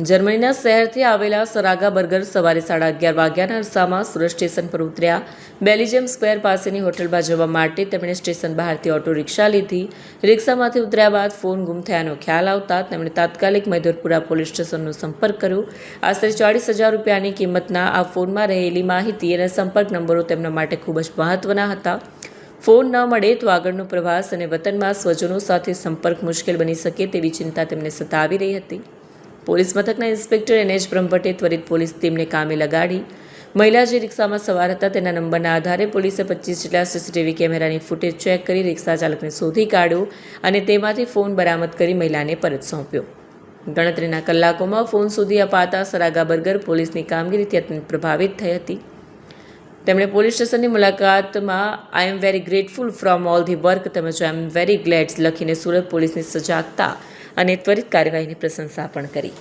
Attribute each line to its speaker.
Speaker 1: જર્મનીના શહેરથી આવેલા સરાગા બર્ગર સવારે 11:30 વાગ્યાના અરસામાં સુરત સ્ટેશન પર ઉતર્યા. બેલ્જિયમ સ્ક્વેર પાસેની હોટલમાં જવા માટે તેમણે સ્ટેશન બહારથી ઓટો રિક્ષા લીધી. રિક્ષામાંથી ઉતર્યા બાદ ફોન ગુમ થયાનો ખ્યાલ આવતા તેમણે તાત્કાલિક મૈદરપુરા પોલીસ સ્ટેશનનો સંપર્ક કર્યો. આશરે 40,000 રૂપિયાની કિંમતના આ ફોનમાં રહેલી માહિતી અને સંપર્ક નંબરો તેમના માટે ખૂબ જ મહત્વના હતા. ફોન ન મળે તો આગળનો પ્રવાસ અને વતનમાં સ્વજનો સાથે સંપર્ક મુશ્કેલ બની શકે તેવી ચિંતા તેમને સતાવી રહી હતી. પોલીસ મથકના ઇન્સ્પેક્ટર NH બ્રહ્મભટ્ટે ત્વરિત પોલીસ ટીમને કામે લગાડી. મહિલા જે રિક્ષામાં સવાર હતા તેના નંબરના આધારે પોલીસે 25 જેટલા CCTV કેમેરાની ફૂટેજ ચેક કરી રિક્ષા ચાલકને શોધી કાઢ્યો અને તેમાંથી ફોન બરામદ કરી મહિલાને પરત સોંપ્યો. ગણતરીના કલાકોમાં ફોન શોધી અપાતા સરાગા બર્ગર પોલીસની કામગીરીથી અત્યંત પ્રભાવિત થઈ હતી. તેમણે પોલીસ સ્ટેશનની મુલાકાતમાં "I am very grateful from all the work" તેમજ "આઈ એમ વેરી ગ્લેડ" લખીને સુરત પોલીસની સજાગતા અને ત્વરિત કાર્યવાહીની પ્રશંસા પણ કરી.